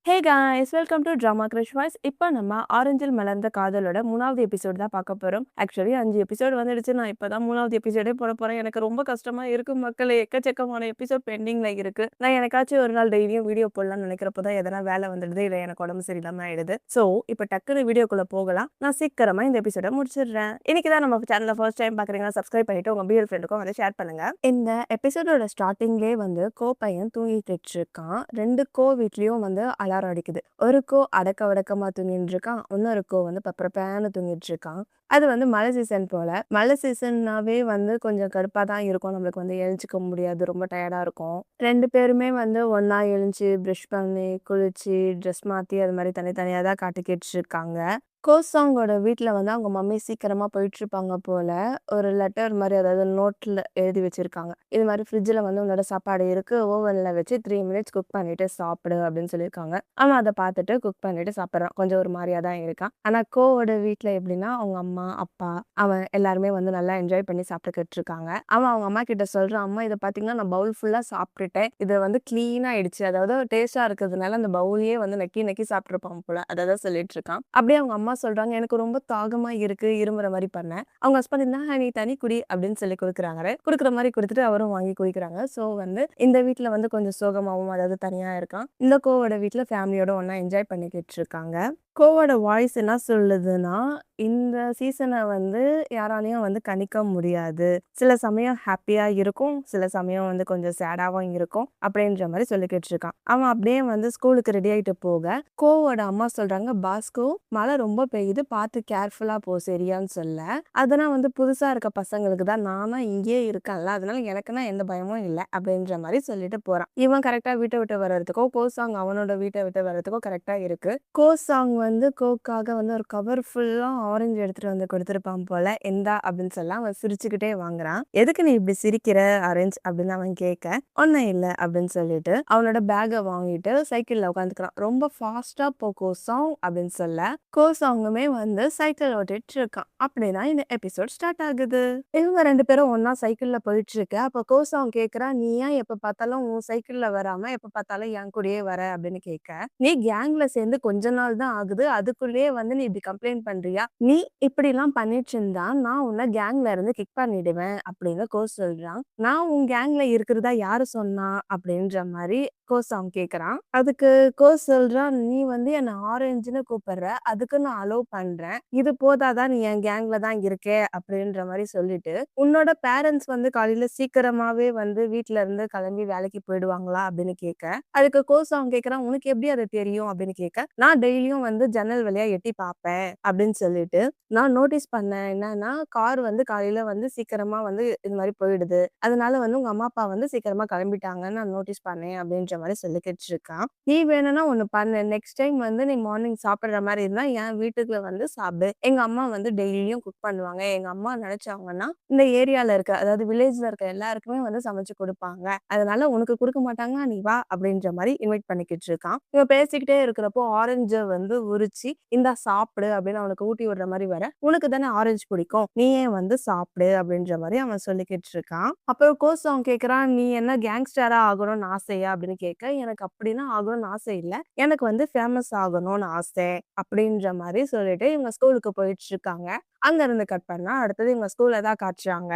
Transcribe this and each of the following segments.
Hey guys welcome to drama crush voice. இப்போ நம்ம ஆரஞ்சில் மலர்ந்த காதலோட 3வது எபிசோட் தான் பார்க்க போகிறோம். ஆக்சுவலி 5 எபிசோட் வந்துடுச்சு. நான் இப்போ தான் 3வது எபிசோடே போட போகிறேன். எனக்கு ரொம்ப கஷ்டமாக இருக்குது மக்களே. எக்கச்சக்கமான எபிசோட் பெண்டிங்கில் இருக்குது. நான் எனக்காச்சும் ஒரு நாள் டெய்லியும் வீடியோ போடலாம்னு நினைக்கிறப்போ தான் எதனா வேலை வந்துடுது, இல்லை எனக்கு உடம்பு சரியில்லாமல் ஆயிடுது. ஸோ இப்போ டக்குனு வீடியோக்குள்ளே போகலாம். நான் சீக்கிரமாக இந்த எபிசோட முடிச்சிடுறேன். இன்னைக்கு தான் நம்ம சேனலில் ஃபர்ஸ்ட் டைம் பார்க்குறீங்கன்னா சப்ஸ்கிரைப் பண்ணிட்டு உங்கள் பிஎல் ஃப்ரெண்டுக்கும் அதை ஷேர் பண்ணுங்க. இந்த எபிசோடோட ஸ்டார்டிங்லேயே வந்து கோ பையன் தூங்கிட்டு இருக்கான். 2 கோ வீட்லேயும் வந்து அலாரம் அடிக்குது. ஒரு கோ அடக்க வடக்கமா தூங்கிட்டு இருக்கான், இன்னொரு கோ வந்து பப்பரப்பேன்னு தூங்கிட்டு இருக்கான். அது வந்து மழை சீசன் போல. மழை சீசன்னாவே வந்து கொஞ்சம் கடுப்பா தான் இருக்கும். நம்மளுக்கு வந்து எழுஞ்சிக்க முடியாது, ரொம்ப டயர்டா இருக்கும். 2 பேருமே வந்து ஒண்ணா எழுஞ்சி ப்ரஷ் பண்ணி குளிச்சு ட்ரெஸ் மாத்தி அது மாதிரி தனித்தனியா தான் காட்டிக்கிட்டு இருக்காங்க. கோசாங்கோட வீட்டில் வந்து அவங்க மம்மி சீக்கிரமா போயிட்டு இருப்பாங்க போல. ஒரு லெட்டர் மாதிரி, அதாவது நோட்ல எழுதி வச்சிருக்காங்க. இது மாதிரி ஃப்ரிட்ஜில் வந்து உன்னோட சாப்பாடு இருக்கு, ஓவனில் வச்சு 3 மினிட்ஸ் குக் பண்ணிட்டு சாப்பிடு அப்படின்னு சொல்லியிருக்காங்க. அவன் அதை பார்த்துட்டு குக் பண்ணிட்டு சாப்பிட்றான். கொஞ்சம் ஒரு மாதிரியா தான் இருக்கான். ஆனால் கோவோட வீட்டில் எப்படின்னா அவங்க அம்மா அப்பா அவன் எல்லாருமே வந்து நல்லா என்ஜாய் பண்ணி சாப்பிட்டுக்கிட்டு இருக்காங்க. அவன் அவங்க அம்மா கிட்ட சொல்றான், அம்மா இதை பார்த்தீங்கன்னா நான் பவுல் ஃபுல்லாக சாப்பிட்டுட்டேன், இதை வந்து க்ளீனாக ஆயிடுச்சு, அதாவது டேஸ்டா இருக்கிறதுனால அந்த பவுலையே வந்து நக்கி நக்கி சாப்பிட்ருப்பான் போல, அதான் சொல்லிட்டு இருக்கான். அப்படியே அவங்க அம்மா சொல்றாங்க, எனக்கு ரொம்ப தாகமா இருக்கு, இருமுற மாதிரி பண்ணேன். அவங்க ஹஸ்பண்ட் இருந்தா நீ தனி குடி அப்படின்னு சொல்லி கொடுக்குறாங்க. கொடுக்குற மாதிரி கொடுத்துட்டு அவரும் வாங்கி குடிக்கிறாங்க. ஸோ வந்து இந்த வீட்டில் வந்து கொஞ்சம் சோகமாகவும், அதாவது தனியா இருக்கான். இந்த கோவோட வீட்டில் ஃபேமிலியோட ஒன்னா என்ஜாய் பண்ணிக்கிட்டு இருக்காங்க. கோவோட வாய்ஸ் என்ன சொல்லுதுன்னா, இந்த சீசனை வந்து யாராலையும் வந்து கணிக்க முடியாது, சில சமயம் ஹாப்பியா இருக்கும், சில சமயம் வந்து கொஞ்சம் சேடாவும் இருக்கும் அப்படின்ற மாதிரி சொல்லிக்கிட்டு இருக்கான். அவன் அப்படியே வந்து ஸ்கூலுக்கு ரெடி ஆயிட்டு போக கோவோட அம்மா சொல்றாங்க, பாஸ்கோ மழை ரொம்ப பெய்யுது, பார்த்து கேர்ஃபுல்லா போ சரியான்னு சொல்ல. அதெல்லாம் வந்து புதுசா இருக்க பசங்களுக்கு தான், நானா இங்கேயே இருக்கேன்ல, அதனால எனக்குன்னா எந்த பயமும் இல்லை அப்படின்ற மாதிரி சொல்லிட்டு போறான். இவன் கரெக்டா வீட்டை விட்டு வர்றதுக்கோ கோசாங் அவனோட வீட்டை விட்டு வர்றதுக்கோ கரெக்டா இருக்கு. கோசாங் வந்து கோக்காக வந்து ஒரு கவர் ஃபுல்லா ஆரஞ்சு எடுத்துட்டு வந்து கொடுத்துருப்பான் போல. எந்தா அப்படின்னு சொல்ல அவன் சிரிச்சுக்கிட்டே வாங்குறான். எதுக்கு நீ இப்படி சிரிக்கிற ஆரஞ்சு அப்படின்னு அவன் கேட்க, ஒன்னும் இல்லை அப்படின்னு சொல்லிட்டு அவனோட பேக்கை வாங்கிட்டு சைக்கிள்ல உட்காந்துக்கிறான். ரொம்ப ஃபாஸ்டா போ கோசாங் அப்படின்னு சொல்ல கோசாங்குமே வந்து சைக்கிள் ஓட்டிட்டு இருக்கான். அப்படிதான் இந்த எபிசோட் ஸ்டார்ட் ஆகுது. இவங்க 2 பேரும் ஒன்னா சைக்கிள்ல போயிட்டு இருக்கு. அப்ப கோசாங் கேக்குறா, நீ ஏன் எப்ப பார்த்தாலும் உன் சைக்கிள்ல வராம எப்ப பார்த்தாலும் என் கூடயே வர அப்படின்னு கேட்க, நீ கேங்ல சேர்ந்து கொஞ்ச நாள் தான் ஆகுது, அதுக்குள்ளேயே வந்து நீ இப்படி கம்ப்ளைண்ட் பண்றியா, நீ இப்படி எல்லாம் பண்ணிட்டு இருந்தா நான் உன்னை கேங்ல இருந்து கிக் பண்ணிடுவேன் அப்படின்னு கோஸ் சொல்றான். நான் உன் கேங்ல இருக்கிறதா யாரு சொன்னா அப்படின்ற மாதிரி கோசாங் கேக்குறான். அதுக்கு கோஸ் சொல்றான், நீ வந்து என்ன ஆரஞ்சுன்னு கூப்பிடுற, அதுக்கு நான் அலோவ் பண்றேன், இது போதாதான் நீ என் கேங்ல தான் இருக்கே அப்படின்ற மாதிரி சொல்லிட்டு, உன்னோட பேரண்ட்ஸ் வந்து காலையில சீக்கிரமாவே வந்து வீட்டுல இருந்து கிளம்பி வேலைக்கு போயிடுவாங்களா அப்படின்னு கேட்க, அதுக்கு கோசாங் கேக்குறான், உனக்கு எப்படி அது தெரியும் அப்படின்னு கேட்க, நான் டெய்லியும் வந்து ஜன்னல் வழியா எட்டி பார்ப்பேன் அப்படின்னு சொல்லிட்டு, நான் நோட்டீஸ் பண்ணேன் என்னன்னா கார் வந்து காலையில வந்து சீக்கிரமா வந்து இது மாதிரி போயிடுது, அதனால வந்து உங்க அம்மா அப்பா வந்து சீக்கிரமா கிளம்பிட்டாங்கன்னு நான் நோட்டீஸ் பண்ணேன் அப்படின்ற மாதிரி சொல்லிக்கிட்டு இருக்கான். நீ வேணும்னா ஒண்ணு பண்ணு, நெக்ஸ்ட் டைம் வந்து நீ மார்னிங் சாப்பிடுற மாதிரி இருந்தா என் வீட்டுக்குள்ள வந்து சாப்பிடு, எங்க அம்மா வந்து டெய்லியும் குக் பண்ணுவாங்க, எங்க அம்மா நினைச்சாங்கன்னா இந்த ஏரியால இருக்க, அதாவது வில்லேஜ்ல இருக்க எல்லாருக்குமே வந்து சமைச்சு கொடுப்பாங்க, அதனால உனக்கு கொடுக்க மாட்டாங்க, நீ வா அப்படின்ற மாதிரி இன்வைட் பண்ணிக்கிட்டு இருக்கான். இவன் பேசிக்கிட்டே இருக்கிறப்போ ஆரஞ்ச வந்து உரிச்சு இந்தா சாப்பிடு அப்படின்னு அவனுக்கு ஊட்டி விடுற மாதிரி வர, உனக்கு தானே ஆரஞ்சு பிடிக்கும், நீயே வந்து சாப்பிடு அப்படின்ற மாதிரி அவன் சொல்லிக்கிட்டு இருக்கான். அப்புறம் கோசாங் கேக்குறான், நீ என்ன கேங்ஸ்டரா ஆகணும்னு ஆசையா அப்படின்னு கேட்க, எனக்கு அப்படின்னா ஆகணும்னு ஆசை இல்ல, எனக்கு வந்து ஃபேமஸ் ஆகணும்னு ஆசை அப்படின்ற மாதிரி சொல்லிட்டு இவங்க ஸ்கூலுக்கு போயிட்டு இருக்காங்க. அங்க இருந்து கட் பண்ணா அடுத்தது இவங்க ஸ்கூல்ல தான் காட்டுறாங்க.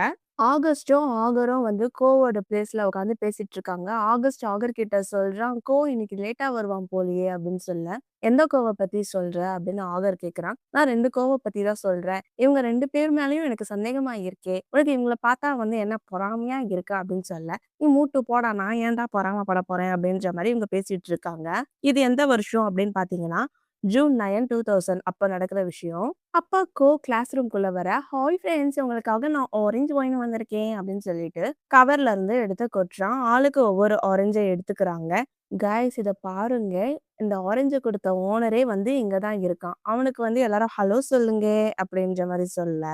ஆகஸ்டும் ஆகரும் வந்து கோவோட பிளேஸ்ல உட்காந்து பேசிட்டு இருக்காங்க. ஆகஸ்ட் ஆகர் கிட்ட சொல்றான், கோ இன்னைக்கு லேட்டா வருவான் போலியே அப்படின்னு சொல்ல, எந்த கோவை பத்தி சொல்ற அப்படின்னு ஆகர் கேக்குறான். நான் 2 கோவை பத்தி தான் சொல்றேன், இவங்க 2 பேர் மேலயும் எனக்கு சந்தேகமா இருக்கே, உனக்கு இவங்கள பார்த்தா வந்து என்ன பொறாமையா இருக்கா அப்படின்னு சொல்ல, நீ மூட்டு போடா, நான் ஏன்டா பொறாமப்பட போறேன் அப்படின்ற மாதிரி இவங்க பேசிட்டு இருக்காங்க. இது எந்த வருஷம் அப்படின்னு பாத்தீங்கன்னா ஜூன் 9, 2000 அப்ப நடக்கிற விஷயம். அப்பா கோ கிளாஸ் ரூம்குள்ள வர, ஹாய் ஃப்ரெண்ட்ஸ், உங்களுக்காக நான் ஆரஞ்சு ஒயின் வந்திருக்கேன் அப்படின்னு சொல்லிட்டு கவர்ல இருந்து எடுத்து கொட்டுறான். ஆளுக்கு ஒவ்வொரு ஆரஞ்சை எடுத்துக்கிறாங்க. கைஸ் இத பாருங்க, இந்த ஆரஞ்சு கொடுத்த ஓனரே வந்து இங்க தான் இருக்கான். அவனுக்கு வந்து எல்லாரும் ஹலோ சொல்லுங்க அப்படின்ற மாதிரி சொல்ல,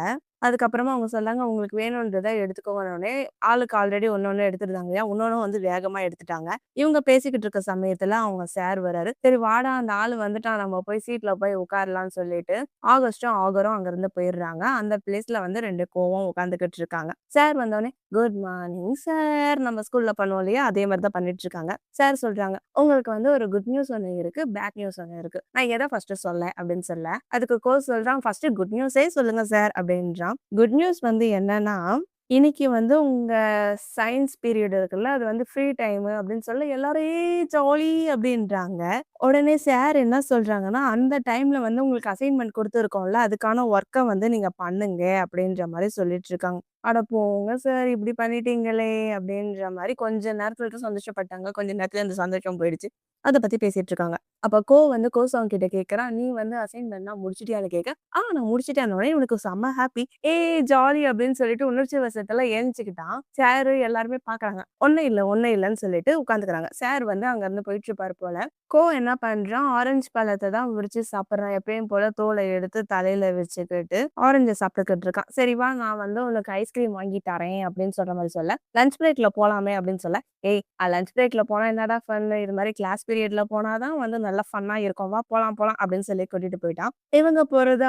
அதுக்கப்புறமா அவங்க சொல்லாங்க, உங்களுக்கு வேணும்ன்றதை எடுத்துக்கோங்கன்னே ஆளுக்கு ஆல்ரெடி ஒன்னொன்னு எடுத்துருந்தாங்க இல்லையா, இன்னொன்னு வந்து வேகமா எடுத்துட்டாங்க. இவங்க பேசிக்கிட்டு இருக்க சமயத்துல அவங்க சார் வராரு. சரி வாடா, அந்த ஆளு வந்துட்டான், நம்ம போய் சீட்ல போய் உட்காரலாம்னு சொல்லிட்டு ஆகஸ்டும் ஆகரும் அங்கிருந்து போயிடுறாங்க. அந்த பிளேஸ்ல வந்து 2 கோவம் உட்காந்துக்கிட்டு இருக்காங்க. சார் வந்தோடனே, குட் மார்னிங் சார். நம்ம ஸ்கூல்ல பண்ணுவோம் இல்லையா? அதே மாரி தான் பண்ணிட்டு இருக்காங்க. சார் சொல்றாங்க, "உங்களுக்கு வந்து ஒரு குட் நியூஸ் ஒண்ணு இருக்கு. பேட் நியூஸ் ஒண்ணு இருக்கு. நான் எத ஃபர்ஸ்ட்டு சொல்ல?" அப்படின்னு சொல்ல. அதுக்கு சொல்றான், "ஃபர்ஸ்ட்டு குட் நியூஸே சொல்லுங்க சார்" அப்படின்றான். குட் நியூஸ் வந்து என்னன்னா, இன்னைக்கு வந்து உங்க சயன்ஸ் பீரியட் இருக்குல்ல, அது வந்து ஃப்ரீ டைமு அப்படின்னு சொல்ல எல்லாரும் ஜாலி அப்படின்றாங்க. உடனே சார் என்ன சொல்றாங்கன்னா, "அந்த டைம்ல வந்து உங்களுக்கு அசைன்மென்ட் குடுத்துருக்கோம்ல, அதுக்கான ஒர்க்க வந்து நீங்க பண்ணுங்க" அப்படின்ற மாரி சொல்லிட்டு இருக்காங்க. அட போங்க சார்! இப்படி பண்ணிட்டீங்களே! அப்படின்ற மாரி கொஞ்ச நேரத்துல சந்தோஷப்பட்டாங்க. கொஞ்ச நேரத்துல அந்த சந்தோஷம் போயிடுச்சு. அத பத்தி பேசிட்டு இருக்காங்க. அப்ப வந்து சாங் கிட்ட கேட்கறான், "நீ வந்து அசைன்மென்ட்லாம் முடிச்சுட்டியான்னு?" கேட்க, நான் முடிச்சுட்டேன்னோனே இவனுக்கு செம்ம ஹாப்பி. ஜாலி" அப்படின்னு சொல்லிட்டு உணர்ச்சி வசத்துல ஏந்திச்சுக்கிட்டான். சாரு எல்லாருமே பார்க்குறாங்க. "ஒண்ணும் இல்ல, ஒண்ணும் இல்லன்னு" சொல்லிட்டு உட்காந்துக்கிறாங்க. சார் வந்து அங்கருந்து போயிட்டுருப்பாரு போல. என்ன பண்றான், ஆரஞ்சு பழத்த தான் உரிச்சு சாப்பிடுறான். எப்பயும் போல தோல எடுத்து தலையில வச்சுக்கிட்டு, ஆரஞ்ச சாப்பிட்டுக்கிட்டு இருக்கான். "சரி வா, நான் வந்து உனக்கு ஐஸ்கிரீம் வாங்கி தரேன்" அப்படின்னு சொல்ற மாரி சொல்ல, "லஞ்ச் பிரேக்ல போலாமே" அப்படின்னு சொல்ல, லஞ்ச் பிரேக்ல போனா என்னடா ஃபன்னு? இது மாரி கிளாஸ் பீரியட்ல போனா தான் வந்து நல்லா ஃபன்னா இருக்கும். வா போலாம், போலாம்" அப்படின்னு சொல்லி கூட்டிட்டு போயிட்டான். இவங்க போறது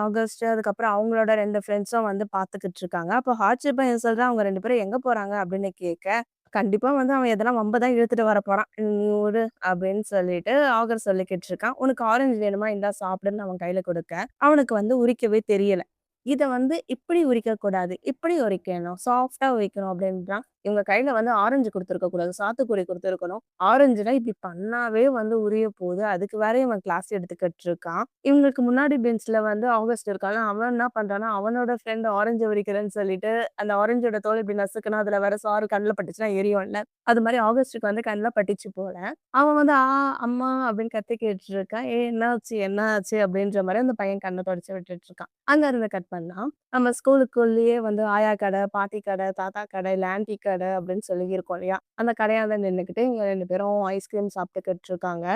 ஆகஸ்ட். அதுக்கப்புறம் அவங்களோட 2 ஃப்ரெண்ட்ஸும் வந்து பார்த்துக்கிட்டு இருக்காங்க. அப்போ ஹாட்ஷி பையன் சொல்றான், "அவங்க 2 பேரும் எங்க போறாங்க?" அப்படின்னு கேட்க, கண்டிப்பா வந்து அவன் எதனா வம்ப தான் இழுத்துட்டு வரப்போறான். "நீ விடு" அப்படின்னு சொல்லிட்டு ஆகர் சொல்லிக்கிட்டு இருக்கான். "உனக்கு ஆரஞ்சு வேணுமா? இந்தா சாப்பிடுன்னு" அவன் கையில குடுக்க, அவனுக்கு வந்து உரிக்கவே தெரியல. இத வந்து இப்படி உரிக்கக்கூடாது. இப்படி உரிக்கணும். சாஃப்ட்டா உரிக்கணும் அப்படின்றான். இவங்க கையில வந்து ஆரஞ்சு குடுத்துருக்க கூடாது. சாத்துக்குடி குடுத்துருக்கணும். ஆரஞ்சுனா இப்படி பண்ணாவே வந்து உரிய போகுது. அதுக்கு வேற இவன் கிளாஸ் எடுத்துக்கிட்டு இருக்கான். இவங்களுக்கு முன்னாடி பெஞ்ச்ல வந்து ஆகஸ்ட் இருக்கான்ல, அவன் என்ன பண்றான்னா, அவனோட ஃப்ரெண்ட் ஆரஞ்சு உரிக்கிறேன்னு சொல்லிட்டு, அந்த ஆரஞ்சோட தோல் இப்படி நசுக்குனா, அதுல வர சாறு கண்ல பட்டுச்சுன்னா எரியும்ல. அது மாரி ஆகஸ்ட்டுக்கு வந்து கண்ல பட்டுச்சு போல. அவன் வந்து அம்மா" அப்படின்னு கத்திக்கிட்டு இருக்கான். என்னாச்சு? என்னாச்சு?" அப்படின்ற மாரி அந்த பையன் கண்ண தொடச்சு விட்டுட்டு இருக்கான். அங்க இருந்து கட் பண்ணா, நம்ம ஸ்கூலுக்குள்ளேயே வந்து ஆயா கடை, பாட்டி கடை, தாத்தா கடை, இல்ல ஆன்டி கடை அப்படின்னு சொல்லி இருக்கும் இல்லையா? அந்த கடையாண்ட நின்னுக்கிட்டு இவங்க 2 பேரும் ஐஸ்கிரீம் சாப்பிட்டுக்கிட்டு இருக்காங்க.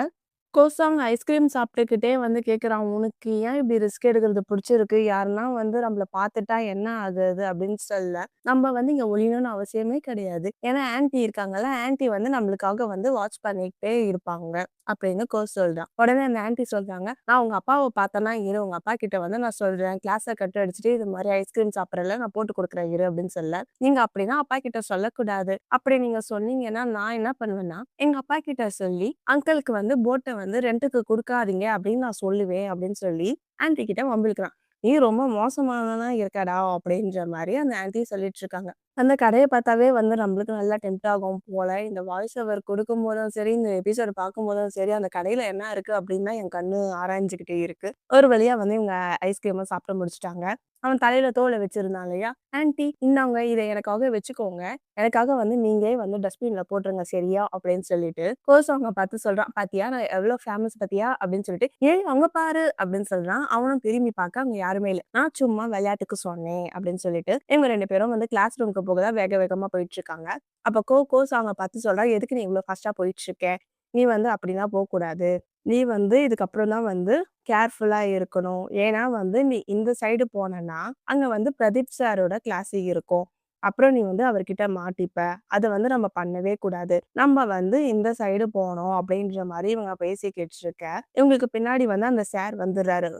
கோசாங் ஐஸ்கிரீம் சாப்பிட்டுக்கிட்டே வந்து கேட்குறான், "உனக்கு ஏன் இப்படி ரிஸ்க் எடுக்கிறது புடிச்சிருக்கு? யாருன்னா வந்து நம்மள பார்த்துட்டா என்ன ஆகுறது?" அப்படின்னு சொல்ல. நம்ம வந்து இங்க ஒளியணும்னு அவசியமே கிடையாது. ஏன்னா ஆன்டி இருக்காங்கல்ல, ஆன்டி வந்து நம்மளுக்காக வந்து வாட்ச் பண்ணிக்கிட்டே இருப்பாங்க அப்படின்னு சொல்றான். உடனே அந்த ஆன்டி சொல்றாங்க, "நான் உங்க அப்பாவ பார்த்தேன்னா இரு, உங்க அப்பா கிட்ட வந்து நான் சொல்றேன். கிளாஸ கட் அடிச்சுட்டு இது மாரி ஐஸ்கிரீம் சாப்பிடுறேன்ல, நான் போட்டு குடுக்குறேன் இரு" அப்படின்னு சொல்ல. "நீங்க அப்படின்னா அப்பா கிட்ட சொல்லக்கூடாது. அப்படி நீங்க சொன்னீங்கன்னா நான் என்ன பண்ணுவேன்னா, எங்க அப்பா கிட்ட சொல்லி அங்கிளுக்கு வந்து போட்ட வந்து ரென்ட்டுக்கு குடுக்காதீங்க அப்படின்னு நான் சொல்லுவேன்" அப்படின்னு சொல்லி ஆன்டி கிட்ட வம்பிழுக்குறான். "நீ ரொம்ப மோசமானவனா இருக்கடா" அப்படின்ற மாரி அந்த ஆன்டி சொல்லிட்டு இருக்காங்க. அந்த கடைய பார்த்தாவே வந்து நம்மளுக்கு நல்லா டெம்ப்ட் ஆகும் போல. இந்த வாய்ஸ் ஓவர் குடுக்கும்போதும் சரி, இந்த எபிசோட் பார்க்கும்போதும் சரி, அந்த கடையில என்ன இருக்கு அப்படின்னு தான் என் கண்ணு ஆராய்ஞ்சுகிட்டே இருக்கு. ஒரு வழியா வந்து இவங்க ஐஸ்கிரீம சாப்பிட்டு முடிச்சுட்டாங்க. அவன் தலையில தோல வச்சிருந்தான் இல்லையா? "ஆன்டி இந்தாங்க இத எனக்காக வச்சுக்கோங்க. எனக்காக வந்து நீங்களே வந்து டஸ்ட்பின்ல போட்டுருங்க சரியா?" அப்படின்னு சொல்லிட்டு அவங்க பார்த்து சொல்றான். "பாத்தியா நான் எவ்ளோ ஃபேமஸ் பாத்தியா?" அப்படின்னு சொல்லிட்டு, "ஏய் அங்க பாரு" அப்படின்னு சொல்றான். அவனும் திரும்பி பார்க்க அங்க யாருமே இல்ல. "நான் சும்மா விளையாட்டுக்கு சொன்னேன்" அப்படின்னு சொல்லிட்டு இவங்க 2 பேரும் வந்து கிளாஸ் ரூம்க்கு போக தான் வேக வேகமா போயிட்டு இருக்காங்க. அப்ப அவங்க பார்த்து சொல்றா, "எதுக்கு நீ இவ்ளோ ஃபாஸ்ட்டா போயிட்டு இருக்க? நீ வந்து அப்படிலாம் போக்கூடாது. நீ வந்து இதுக்கப்புறம் தான் வந்து கேர்ஃபுல்லா இருக்கணும். ஏன்னா வந்து நீ இந்த சைடு போனன்னா, அங்க வந்து பிரதீப் சாரோட கிளாஸ் இருக்கும். அப்புறம் நீ வந்து அவர்கிட்ட மாட்டிப்ப. அத வந்து நம்ம பண்ணவே கூடாது. நம்ம வந்து இந்த சைடு போணும்" அப்படின்ற மாரி இவங்க பேசிக்கிட்டு இருக்க, இவங்களுக்கு பின்னாடி வந்து அந்த சார் வந்துர்றாரு.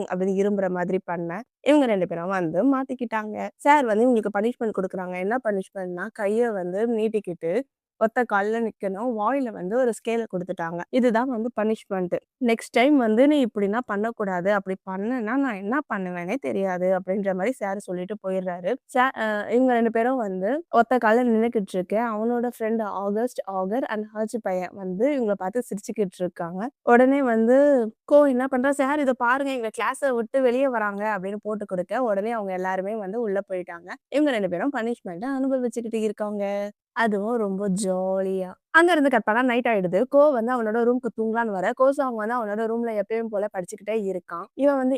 அப்படின்னு இரும்புற மாதிரி பண்ண, இவங்க 2 பேரும் வந்து மாட்டிக்கிட்டாங்க. சார் வந்து இவங்களுக்கு பனிஷ்மென்ட் குடுக்குறாங்க. என்ன பனிஷ்மென்ட்னா, கைய வந்து நீட்டிக்கிட்டு ஒத்த கால்ல நிக்கணும். வாயில வந்து ஒரு ஸ்கேல குடுத்துட்டாங்க. இதுதான் வந்து பனிஷ்மென்ட். நெக்ஸ்ட் டைம் வந்து நீ இப்படிலாம் பண்ணக்கூடாது. அப்படி பண்ணேன்னா நான் என்ன பண்ணுவேன்னே தெரியாது அப்படின்ற மாரி சார் சொல்லிட்டு போயிடுறாரு. இவங்க 2 பேரும் வந்து ஒத்த கால்ல நின்னுக்கிட்டு இருக்க, அவனோட ஃப்ரெண்ட் ஆகர் அண்ட் ஹர்ஷ் பையன் வந்து இவங்கள பார்த்து சிரிச்சுக்கிட்டு இருக்காங்க. உடனே வந்து என்ன பண்றா, "சார் இத பாருங்க எங்க கிளாஸ விட்டு வெளிய வராங்க" அப்படின்னு போட்டு குடுக்க, உடனே அவங்க எல்லாருமே வந்து உள்ள போயிட்டாங்க. இவங்க 2 பேரும் பனிஷ்மென்ட்ட அனுபவிச்சுக்கிட்டு இருக்காங்க. அதுவும் ரொம்ப ஜாலியா. அங்க இருந்து கட் பண்ணா நைட் ஆயிடுது. வந்து அவனோட ரூம்க்கு தூங்கலான்னு வர, சாங் வந்து அவனோட ரூம்ல எப்பயும் போல படிச்சுக்கிட்டே இருக்கான். இவன் வந்து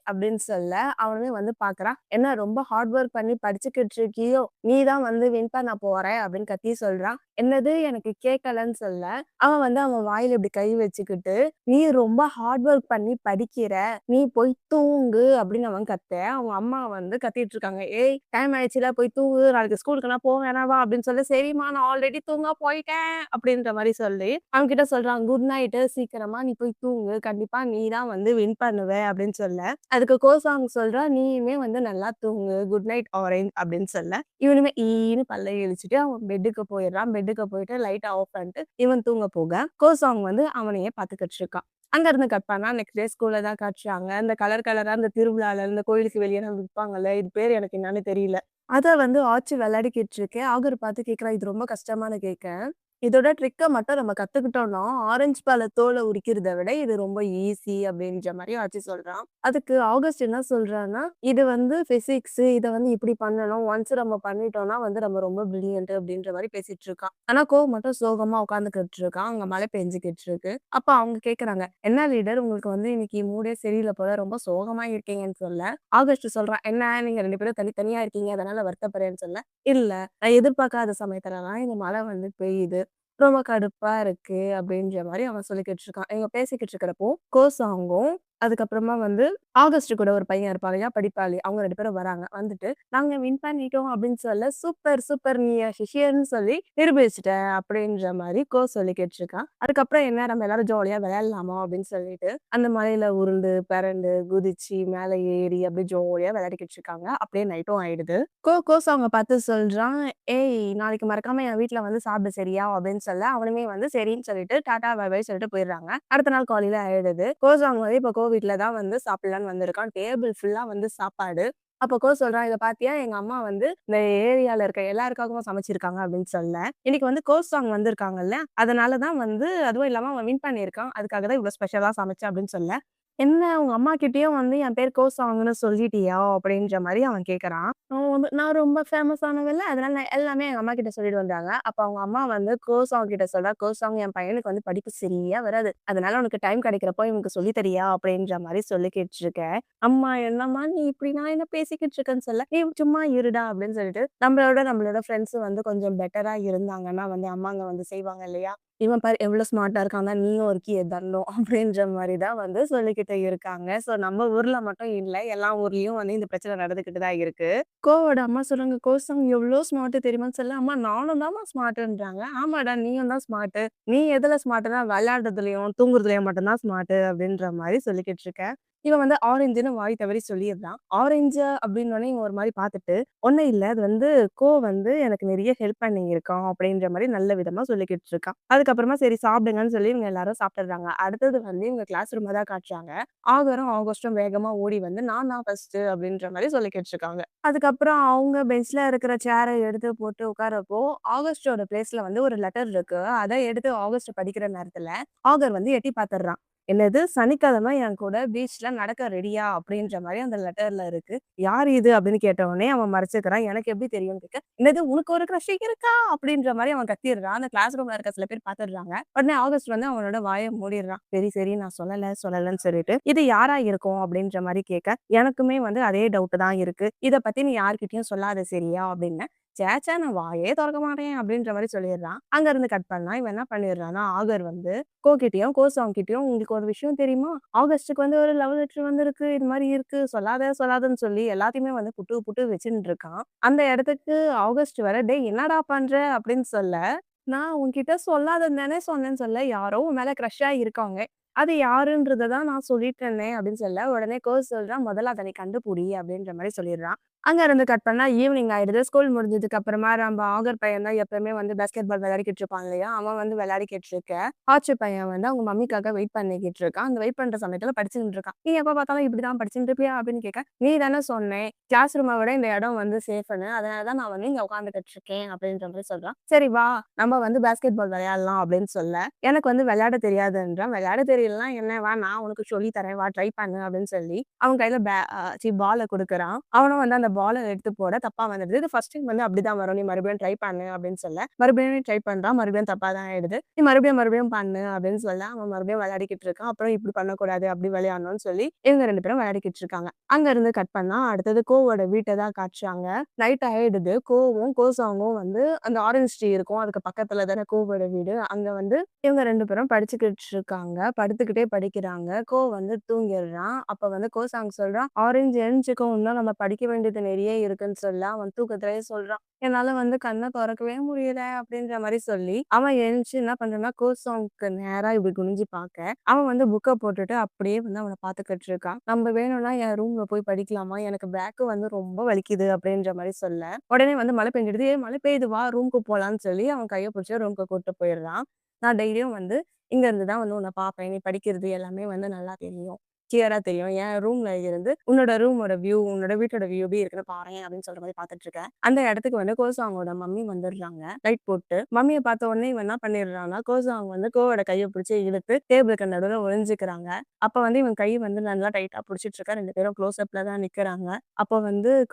அப்படின்னு சொல்ல, அவனுமே வந்து பார்க்குறான். "என்ன ரொம்ப ஹார்ட் ஒர்க் பண்ணி படிச்சுக்கிட்டு இருக்கியோ? நீ தான் வந்து வின் பண்ண போற" அப்படின்னு கத்தி சொல்றான். "என்னது? எனக்கு கேட்கலன்னு" சொல்ல, அவன் வாயில இப்படி கை வச்சுக்கிட்டு, "நீ ரொம்ப ஹார்ட் ஒர்க் பண்ணி படிக்கிற. நீ போய் தூங்கு" அப்படின்னு அவன் கத்த, அவங்க அம்மா வந்து கத்திட்டு இருக்காங்க. "ஏய் டைம் ஆயிடுச்சுல போய் தூங்கு. நாளைக்கு ஸ்கூலுக்குலாம் போ வேணாம் வா" அப்படின்னு சொல்ல, "சரிம்மா நான் ஆல்ரெடி தூங்க போயிட்டேன்" அப்படின்ற மாரி சொல்லி, அவன்கிட்ட சொல்றான், "குட் நைட்டு. சீக்கிரமா நீ போய் தூங்கு. கண்டிப்பா நீ தான் வந்து வின் பண்ணுவ" அப்படின்னு சொல்ல, அதுக்கு கோசாங் சொல்றான், "நீயுமே வந்து நல்லா தூங்கு. குட் நைட் ஆரஞ்ச்" அப்படின்னு சொல்ல, இவனுமே ஈன்னு பல்ல இளிச்சுட்டு அவன் பெட்டுக்கு போயிடுறான். பெட்டுக்கு போயிட்டு லைட்ட ஆஃப் பண்ணிட்டு இவன் தூங்க போக, கோசாங் வந்து அவனையே பார்த்துக்கிட்டு இருக்கான். அங்க இருந்து கட் பண்ணா நெக்ஸ்ட் டே ஸ்கூல்ல தான் காட்டுறாங்க. இந்த கலர் கலரா இந்த திருவிழால இந்த கோயிலுக்கு வெளியலாம் விப்பாங்கல்ல, இது பேர் எனக்கு என்னன்னு தெரியல. அத வந்து ஆச்சி விளையாடிக்கிட்டு இருக்கேன். ஆகர் பார்த்து கேட்குறான், "இது ரொம்ப கஷ்டமான்னு?" கேட்க, இதோட ட்ரிக்க மட்டும் நம்ம கத்துக்கிட்டோம்னா, ஆரஞ்சு பழ தோல உரிக்கிறத விட இது ரொம்ப ஈஸி அப்படின்ற மாரி ஆச்சி சொல்றான். அதுக்கு ஆகஸ்ட் என்ன சொல்றான்னா, "இது வந்து பிசிக்ஸ். இத வந்து இப்படி பண்ணணும். ஒன்ஸ் நம்ம பண்ணிட்டோம்னா வந்து நம்ம ரொம்ப பிரில்லியன்ட்" அப்படின்ற மாரி பேசிட்டு இருக்கான். ஆனா மட்டும் சோகமா உட்கார்ந்துகிட்டு இருக்கான். அங்க மழை பெஞ்சுகிட்டு இருக்கு. அப்ப அவங்க கேட்கறாங்க, "என்ன லீடர் உங்களுக்கு வந்து இன்னைக்கு மூடே சரியில்ல போல. ரொம்ப சோகமா இருக்கீங்கன்னு" சொல்ல, ஆகஸ்ட் சொல்றான், "என்ன நீங்க 2 பேரும் தனித்தனியா இருக்கீங்க. அதனால வருத்தப்படுறேன்னு" சொல்ல, "இல்ல நான் எதிர்பார்க்காத சமயத்துலலாம் இந்த மழை வந்து பெய்யுது. ரொம்ப கடுப்பா இருக்கு" அப்படின்ற மாரி அவன் சொல்லிக்கிட்டு இருக்கான். இவங்க பேசிக்கிட்டு இருக்கிறப்போ, கோசாங்கும், அதுக்கப்புறமா வந்து ஆகஸ்ட் கூட ஒரு பையன் இருப்பான் இல்லையா? படிப்பாளி. அவங்க 2 பேரும் வராங்க. வந்துட்டு, "நாங்க வின் பண்ணிட்டோம்" அப்படின்னு சொல்ல, "சூப்பர், சூப்பர் நீ என் சிஷ்யன்னு சொல்லி நிரூபிச்சுட்ட" அப்படின்ற மாரி சொல்லிக்கிட்டு இருக்கான். அதுக்கப்புறம் என்ன நம்ம எல்லாரும் ஜாலியா விளையாடலாமா அப்படின்னு சொல்லிட்டு, அந்த மழையில உருண்டு, பெரண்டு, குதிச்சு, மேல ஏறி அப்படியே ஜாலியா விளையாடிக்கிட்டு இருக்காங்க. அப்படியே நைட்டும் ஆயிடுது. கோசாங்க பார்த்து சொல்றான், "ஏய் நாளைக்கு மறக்காம என் வீட்ல வந்து சாப்பிடு சரியா?" அப்படின்னு சொல்ல, அவனுமே வந்து சரின்னு சொல்லிட்டு டாடா பை பை சொல்லிட்டு போயிடுறாங்க. அடுத்த நாள் காலையில ஆயிடுது. கோசாங் வந்து இப்போ வீட்ல தான் வந்து சாப்பிடலான்னு வந்திருக்கான். டேபிள் ஃபுல்லா வந்து சாப்பாடு. அப்போ சொல்றான், "இத பார்த்தியா? எங்க அம்மா வந்து இந்த ஏரியால இருக்க எல்லாருக்காகவும் சமைச்சிருக்காங்க" அப்படின்னு சொல்ல, இன்னைக்கு வந்து கோசாங் வந்திருக்காங்கல்ல, அதனால தான் வந்து அதுவும் இல்லாம அவன் வின் பண்ணியிருக்கான். அதுக்காக தான் இவ்ளோ ஸ்பெஷலா சமைச்சேன் அப்படின்னு சொல்ல, "என்ன உங்க அம்மா கிட்டயும் வந்து என் பேர் கோசாங்ன்னு சொல்லிட்டியா?" அப்படின்ற மாரி அவன் கேட்கறான். அவன் வந்து, "நான் ரொம்ப ஃபேமஸ் ஆனவன்ல, அதனால நான் எல்லாமே எங்க அம்மா கிட்ட சொல்லிட்டு வந்தாங்க." அப்ப அவங்க அம்மா வந்து கோசாங் கிட்ட சொல்றா, "கோசாங் என் பையனுக்கு வந்து படிப்பு சரியா வராது. அதனால உனக்கு டைம் கிடைக்கிறப்போ இவனுக்கு சொல்லி தரியா?" அப்படின்ற மாரி சொல்லிக்கிட்டு இருக்க. அம்மா, "என்னம்மா நீ இப்படி நான் என்ன பேசிக்கிட்டு இருக்கேன்னு" சொல்ல, "நீ சும்மா இருடா" அப்படின்னு சொல்லிட்டு, நம்மளோட ஃப்ரெண்ட்ஸ் வந்து கொஞ்சம் பெட்டரா இருந்தாங்கன்னா வந்து அம்மாங்க வந்து செய்வாங்க இல்லையா? "இவன் பாரு எவ்ளோ ஸ்மார்ட்டா இருக்கான் தான் நீயும் இருக்கியே தண்டம்" அப்படின்ற மாரி தான் வந்து சொல்லிக்கிட்டு இருக்காங்க. ஸோ நம்ம ஊர்ல மட்டும் இல்ல, எல்லா ஊர்லயும் வந்து இந்த பிரச்சனை நடந்துகிட்டு தான் இருக்கு. கோவோட அம்மா சொல்றாங்க, "கோசம் எவ்ளோ ஸ்மார்ட் தெரியுமான்னு" சொல்ல, "அம்மா நானும் தாம்மா ஸ்மார்ட்டுன்றாங்க." "ஆமாடா நீயும் தான் ஸ்மார்ட்டு. நீ எதுல ஸ்மார்ட்டுன்னா விளையாடுறதுலயும், தூங்குறதுலயும் மட்டும் தான் ஸ்மார்ட்டு" அப்படின்ற மாரி சொல்லிக்கிட்டு இருக்க. இவன் வந்து ஆரஞ்சுன்னு வாய் தவறி சொல்லிர்றான். ஆரஞ்சு அப்படின்னோனே இவன் ஒரு மாரி பார்த்துட்டு, "ஒண்ணும் இல்ல. அது வந்து வந்து எனக்கு நெறைய ஹெல்ப் பண்ணியிருக்கான்" அப்படின்ற மாரி நல்ல விதமா சொல்லிக்கிட்டு இருக்கான். அதுக்கப்புறமா சரி சாப்பிடுங்கன்னு சொல்லி இவங்க எல்லாரும் சாப்பிட்டுர்றாங்க. அடுத்தது வந்து இவங்க கிளாஸ் ரூம தான் காட்டுறாங்க. ஆகரும், ஆகஸ்டும் வேகமா ஓடி வந்து, "நான் தான் ஃபர்ஸ்ட்டு" அப்படின்ற மாரி சொல்லிக்கிட்டு இருக்காங்க. அதுக்கப்புறம் அவங்க பெஞ்ச்ல இருக்கிற சேர எடுத்து போட்டு உட்கார்றப்போ, ஆகஸ்ட்டோட பிளேஸ்ல வந்து ஒரு லெட்டர் இருக்கு. அத எடுத்து ஆகஸ்ட் படிக்கிற நேரத்துல, ஆகர் வந்து எட்டி பார்த்துடுறான். "என்னது சனிக்கிழமை என் கூட பீச்ல நடக்க ரெடியா?" அப்படின்ற மாரி அந்த லெட்டர்ல இருக்கு. "யார் இது?" அப்படின்னு கேட்ட உடனே அவன் மறைச்சுக்கிறான். "எனக்கு எப்படி தெரியும்னு?" கேட்க, "என்னது உனக்கு ஒரு கிரஷ் இருக்கா?" அப்படின்ற மாரி அவன் கத்திடுறான். அந்த கிளாஸ் ரூம்ல இருக்க சில பேர் பார்த்துடுறாங்க. உடனே ஆகஸ்ட் வந்து அவனோட வாய மூடிடுறான். "சரி, சரி நான் சொல்லலன்னு சொல்லிட்டு, இது யாரா இருக்கும்?" அப்படின்ற மாரி கேட்க, "எனக்குமே வந்து அதே டவுட் தான் இருக்கு. இத பத்தி நீ யார்கிட்டயும் சொல்லாத சரியா?" அப்படின்னேன். "ச்சே நான் வாயே தொறக்க மாட்டேன்" அப்படின்ற மாரி சொல்லிடுறான். அங்க இருந்து கட் பண்ணா இவன் என்ன பண்ணிடுறான்னா, ஆகர் வந்து கிட்டயும், சாங் கிட்டயும், "உங்களுக்கு ஒரு விஷயம் தெரியுமா? ஆகஸ்ட்டுக்கு வந்து ஒரு லவ் லெட்டர் வந்திருக்கு. இது மாரி இருக்கு. சொல்லாதன்னு" சொல்லி எல்லாத்தையுமே வந்து புட்டு புட்டு வச்சுட்டு இருக்கான். அந்த இடத்துக்கு ஆகஸ்ட் வர, "டேய் என்னடா பண்ற?" அப்படின்னு சொல்ல, "நான் உன்கிட்ட சொல்லாதன்னு தானே சொன்னேன்னு" சொல்ல, "யாரோ உன் மேல கிரஷ்ஷா இருக்காங்க. அது யாருன்றத தான் நான் சொல்லிட்டு இருந்தேன்" அப்படின்னு சொல்ல, உடனே சொல்றான், "முதல்ல அத நீ கண்டுபுடி" அப்படின்ற மாரி சொல்லிடுறான். அங்க இருந்து கட் பண்ணா ஈவினிங் ஆயிடுது. ஸ்கூல் முடிஞ்சதுக்கு அப்புறமா நம்ம ஆகர் பையன் தான் எப்பவுமே வந்து பாஸ்கெட் பால் விளையாடிக்கிட்டு இருப்பான் இல்லையா? அவன் வந்து விளையாடிக்கிட்டு இருக்க, ஆச்சு பையன் வந்து அவங்க மம்மிக்காக வெயிட் பண்ணிக்கிட்டு இருக்கான். அந்த வெயிட் பண்ற சமயத்துல படிச்சுக்கிட்டு இருக்கான். "நீ எப்ப பார்த்தாலும் இப்படிதான் படிச்சுட்டு இருப்பியா?" அப்படின்னு கேட்க, "நீ தானே சொன்னேன், கிளாஸ் ரூம விட இந்த இடம் வந்து சேஃப்ன்னு. அதனால தான் நான் வந்து இங்க உட்கார்ந்துகிட்டு இருக்கேன்" அப்படின்ற மாரி சொல்றான். "சரி வா, நம்ம வந்து பாஸ்கெட் பால் விளையாடலாம்" அப்படின்னு சொல்ல, எனக்கு வந்து விளையாட தெரியாதுன்றான். "விளையாட தெரியலன்னா என்ன? வா நான் உனக்கு சொல்லி தரேன். வா ட்ரை பண்ணு" அப்படின்னு சொல்லி அவன் கையில பால குடுக்குறான். அவனும் வந்து அந்த பால எடுத்து போட தப்பா வந்துடுது. "இது ஃபர்ஸ்ட் டைம் வந்து அப்படிதான் வரும். நீ மறுபடியும் ட்ரை பண்ணு" அப்படின்னு சொல்ல, மறுபடியும் ட்ரை பண்றான். மறுபடியும் தப்பா தான் ஆயிடுது. "நீ மறுபடியும் பண்ணு" அப்படின்னு சொல்ல, அவன் மறுபடியும் விளையாடிக்கிட்டு இருக்கான். அப்புறம் இப்படி பண்ணக்கூடாது, அப்படி விளையாடணும்னு சொல்லி இவங்க 2 பேரும் விளையாடிக்கிட்டு இருக்காங்க. அங்க இருந்து கட் பண்ணா அடுத்தது கோவோட வீட்ட தான் காட்டுறாங்க. நைட் ஆயிடுது. கோசாங்கும் வந்து அந்த ஆரஞ்ச் ட்ரீ இருக்கும். அதுக்கு பக்கத்துல தானே கோவோட வீடு. அங்க வந்து இவங்க 2 பேரும் படிச்சுக்கிட்டு இருக்காங்க. படுத்துக்கிட்டே படிக்கிறாங்க. வந்து தூங்கிடுறான். அப்ப வந்து கோசாங் சொல்றான், "ஆரஞ்சு எழுந்துச்சுக்கோ, இன்னும் நம்ம படிக்க வேண்டியது தூக்கத்து நெறியே இருக்குன்னு சொல்ல, அவன் தூக்கத்திலேயே சொல்றான். என்னால கண்ண தொறக்கவே முடியல அப்படின்ற மாரி சொல்லி, அவன் எழுந்துச்சு என்ன பண்றான்னா, கோசாங்க்கு நேரா இப்படி குனிஞ்சு பாக்க, அவன் புக்க போட்டுட்டு அப்படியே அவன பாத்துக்கிட்டு இருக்கான். "நம்ப வேணும்னா என் ரூம்ல போய் படிக்கலாமா? எனக்கு பேக்கு ரொம்ப வலிக்குது" அப்படின்ற மாரி சொல்ல, உடனே மழை பெஞ்சுடுது. "ஏய் மழை பெய்யுது வா ரூம்க்கு போலான்னு" சொல்லி அவன் கைய புடிச்சு ரூம்க்கு கூட்டு போயிடுறான். நான் டெய்லியும் இங்க இருந்து தான் உன்ன பாப்பேன். நீ படிக்கிறது எல்லாமே நல்லா தெரியும். கிளியரா தெரியும். என் ரூம்ல இருந்து உன்னோட ரூமோட வியூ, உன்னோட வீட்டோட வியூ எப்படி இருக்குன்னு பாரேன் அப்படின்னு சொல்ற மாரி பாத்துட்டு இருக்கேன். அந்த இடத்துக்கு கோசாங்கோட மம்மி வந்துடுறாங்க. லைட் போட்டு. மம்மிய பார்த்த உடனே இவன் என்ன பண்ணிடுறான்னா, கோசாங் கோவோட கைய பிடிச்சு இழுத்து டேபிளுக்கு நடுவுல ஒளிஞ்சுக்கிறாங்க. அப்ப இவன் கை நல்லா டைட்டா புடிச்சிட்டு இருக்கா. 2 பேரும் க்ளோஸ் அப்ல தான் நிக்கிறாங்க. அப்ப